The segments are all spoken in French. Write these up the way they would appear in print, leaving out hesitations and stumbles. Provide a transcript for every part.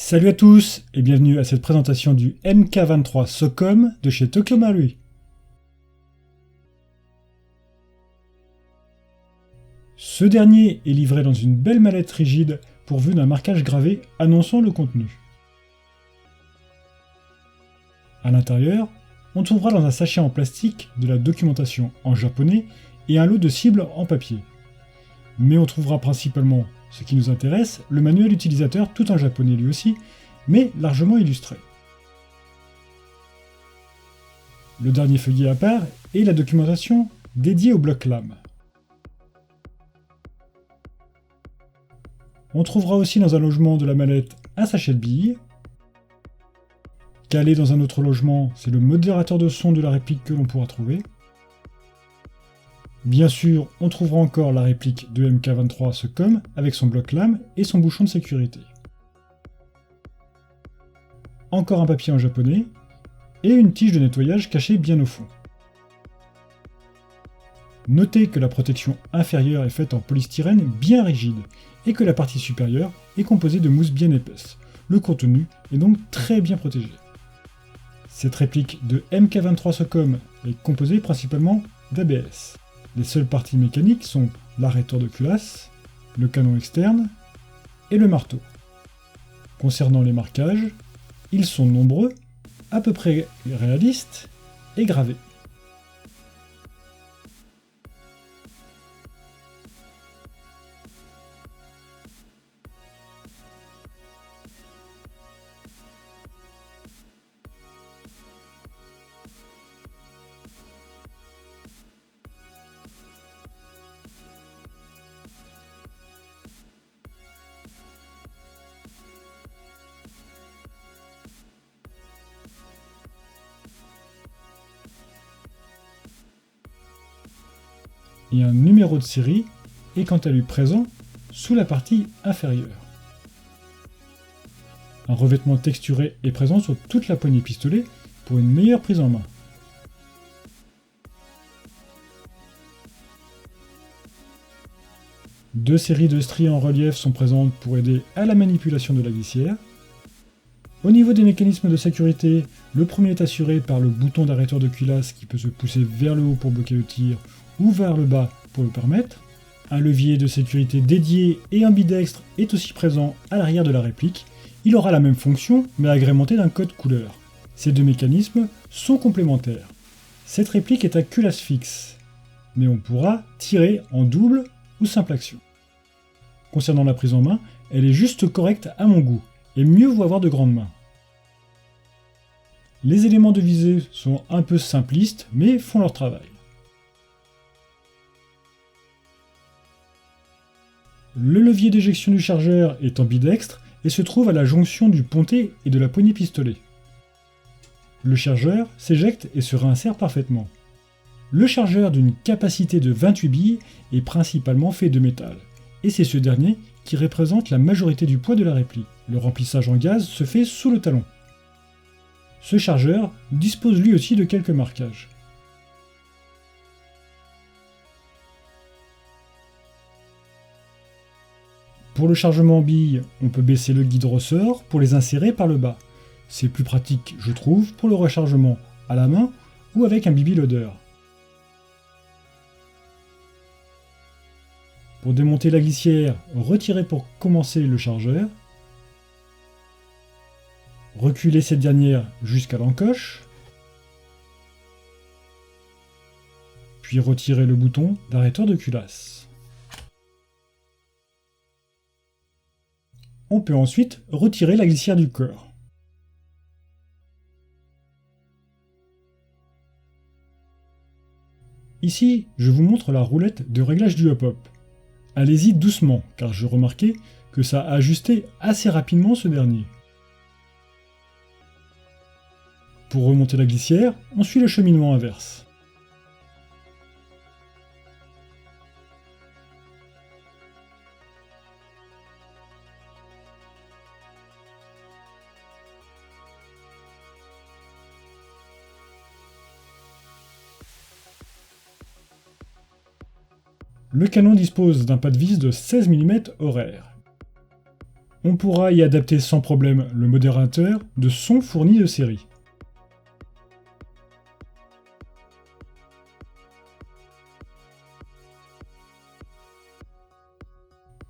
Salut à tous et bienvenue à cette présentation du MK23 SOCOM de chez Tokyo Marui. Ce dernier est livré dans une belle mallette rigide pourvue d'un marquage gravé annonçant le contenu. À l'intérieur, on trouvera dans un sachet en plastique de la documentation en japonais et un lot de cibles en papier. Mais on trouvera principalement, ce qui nous intéresse, le manuel utilisateur tout en japonais lui aussi, mais largement illustré. Le dernier feuillet à part est la documentation dédiée au bloc lame. On trouvera aussi dans un logement de la mallette un sachet de billes. Calé dans un autre logement, c'est le modérateur de son de la réplique que l'on pourra trouver. Bien sûr, on trouvera encore la réplique de MK23 SOCOM avec son bloc lame et son bouchon de sécurité. Encore un papier en japonais, et une tige de nettoyage cachée bien au fond. Notez que la protection inférieure est faite en polystyrène bien rigide, et que la partie supérieure est composée de mousse bien épaisse. Le contenu est donc très bien protégé. Cette réplique de MK23 SOCOM est composée principalement d'ABS. Les seules parties mécaniques sont l'arrêteur de culasse, le canon externe et le marteau. Concernant les marquages, ils sont nombreux, à peu près réalistes et gravés. Et un numéro de série est quant à lui présent sous la partie inférieure. Un revêtement texturé est présent sur toute la poignée pistolet pour une meilleure prise en main. Deux séries de stries en relief sont présentes pour aider à la manipulation de la glissière. Au niveau des mécanismes de sécurité, le premier est assuré par le bouton d'arrêteur de culasse qui peut se pousser vers le haut pour bloquer le tir ou vers le bas pour le permettre. Un levier de sécurité dédié et ambidextre est aussi présent à l'arrière de la réplique. Il aura la même fonction mais agrémenté d'un code couleur. Ces deux mécanismes sont complémentaires. Cette réplique est à culasse fixe, mais on pourra tirer en double ou simple action. Concernant la prise en main, elle est juste correcte à mon goût, et mieux vaut avoir de grandes mains. Les éléments de visée sont un peu simplistes, mais font leur travail. Le levier d'éjection du chargeur est ambidextre et se trouve à la jonction du pontet et de la poignée pistolet. Le chargeur s'éjecte et se réinsère parfaitement. Le chargeur d'une capacité de 28 billes est principalement fait de métal, et c'est ce dernier qui représente la majorité du poids de la réplique. Le remplissage en gaz se fait sous le talon. Ce chargeur dispose lui aussi de quelques marquages. Pour le chargement en billes, on peut baisser le guide ressort pour les insérer par le bas. C'est plus pratique, je trouve, pour le rechargement à la main ou avec un BB loader. Pour démonter la glissière, retirez pour commencer le chargeur. Reculez cette dernière jusqu'à l'encoche. Puis retirez le bouton d'arrêteur de culasse. On peut ensuite retirer la glissière du corps. Ici, je vous montre la roulette de réglage du hop-hop. Allez-y doucement, car je remarquais que ça a ajusté assez rapidement ce dernier. Pour remonter la glissière, on suit le cheminement inverse. Le canon dispose d'un pas de vis de 16 mm horaire. On pourra y adapter sans problème le modérateur de son fourni de série.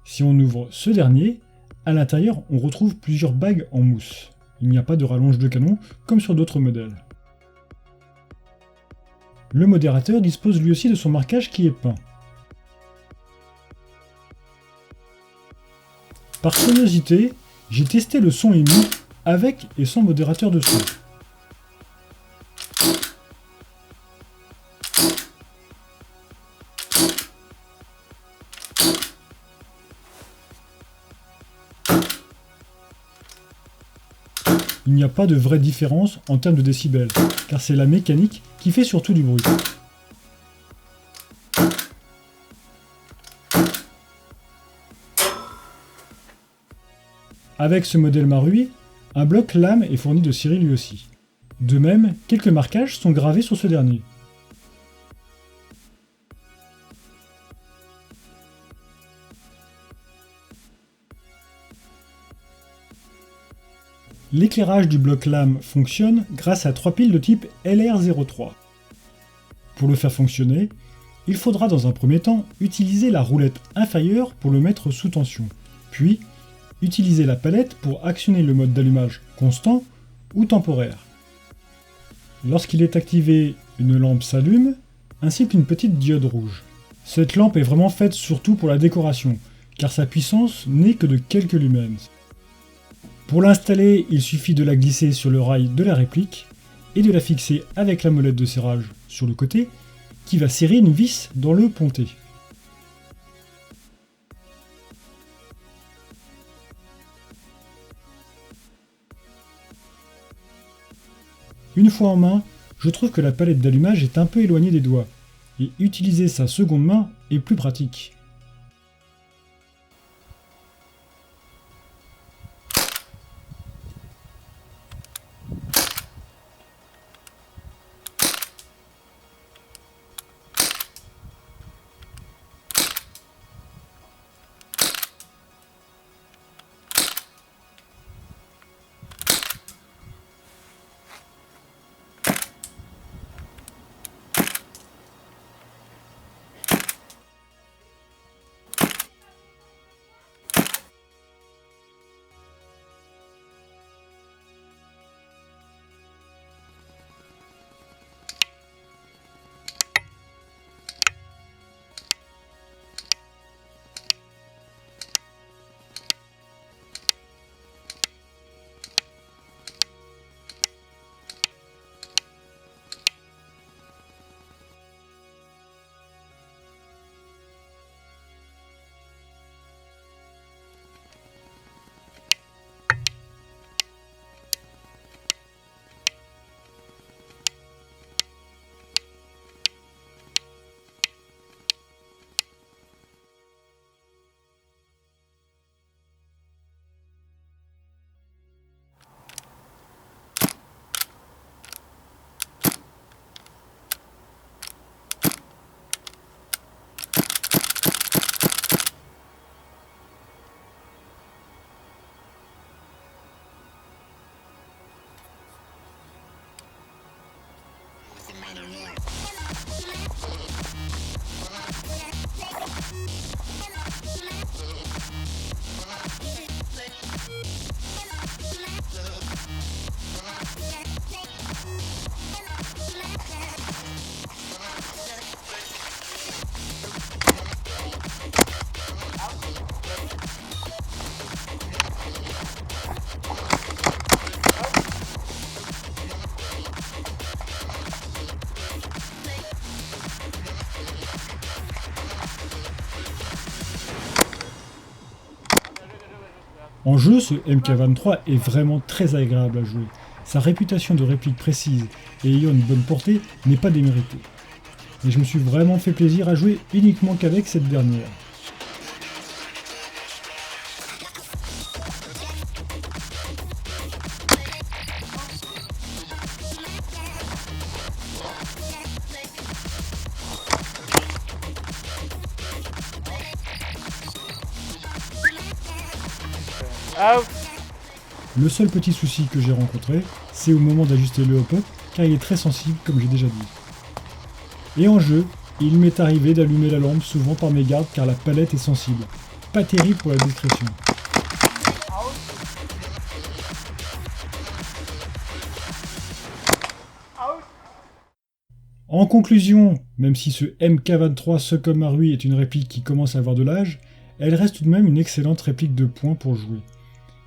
Si on ouvre ce dernier, à l'intérieur on retrouve plusieurs bagues en mousse. Il n'y a pas de rallonge de canon comme sur d'autres modèles. Le modérateur dispose lui aussi de son marquage qui est peint. Par curiosité, j'ai testé le son émis avec et sans modérateur de son. Il n'y a pas de vraie différence en termes de décibels, car c'est la mécanique qui fait surtout du bruit. Avec ce modèle Marui, un bloc lame est fourni de série lui aussi. De même, quelques marquages sont gravés sur ce dernier. L'éclairage du bloc lame fonctionne grâce à 3 piles de type LR03. Pour le faire fonctionner, il faudra dans un premier temps utiliser la roulette inférieure pour le mettre sous tension, puis utiliser la palette pour actionner le mode d'allumage constant ou temporaire. Lorsqu'il est activé, une lampe s'allume, ainsi qu'une petite diode rouge. Cette lampe est vraiment faite surtout pour la décoration, car sa puissance n'est que de quelques lumens. Pour l'installer, il suffit de la glisser sur le rail de la réplique et de la fixer avec la molette de serrage sur le côté qui va serrer une vis dans le ponté. Une fois en main, je trouve que la palette d'allumage est un peu éloignée des doigts, et utiliser sa seconde main est plus pratique. En jeu, ce MK23 est vraiment très agréable à jouer. Sa réputation de réplique précise et ayant une bonne portée n'est pas déméritée. Et je me suis vraiment fait plaisir à jouer uniquement qu'avec cette dernière. Out. Le seul petit souci que j'ai rencontré, c'est au moment d'ajuster le hop-up, car il est très sensible comme j'ai déjà dit. Et en jeu, il m'est arrivé d'allumer la lampe souvent par mégarde car la palette est sensible. Pas terrible pour la discrétion. En conclusion, même si ce MK23 Second Marui est une réplique qui commence à avoir de l'âge, elle reste tout de même une excellente réplique de points pour jouer.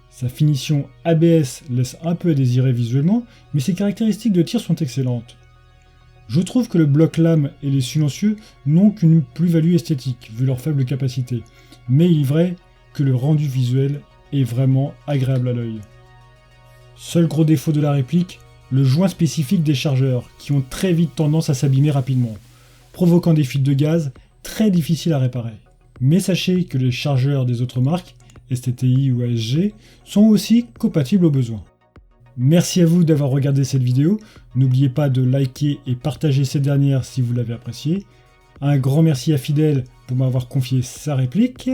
Sa finition ABS laisse un peu à désirer visuellement, mais ses caractéristiques de tir sont excellentes. Je trouve que le bloc lame et les silencieux n'ont qu'une plus-value esthétique, vu leur faible capacité, mais il est vrai que le rendu visuel est vraiment agréable à l'œil. Seul gros défaut de la réplique, le joint spécifique des chargeurs, qui ont très vite tendance à s'abîmer rapidement, provoquant des fuites de gaz très difficiles à réparer. Mais sachez que les chargeurs des autres marques, STTI ou ASG, sont aussi compatibles aux besoins. Merci à vous d'avoir regardé cette vidéo, n'oubliez pas de liker et partager cette dernière si vous l'avez appréciée. Un grand merci à Fidèle pour m'avoir confié sa réplique.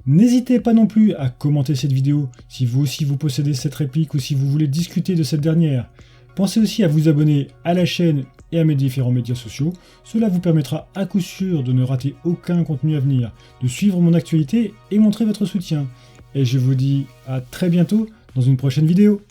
N'hésitez pas non plus à commenter cette vidéo si vous aussi vous possédez cette réplique ou si vous voulez discuter de cette dernière. Pensez aussi à vous abonner à la chaîne et à mes différents médias sociaux, cela vous permettra à coup sûr de ne rater aucun contenu à venir, de suivre mon actualité et montrer votre soutien. Et je vous dis à très bientôt dans une prochaine vidéo.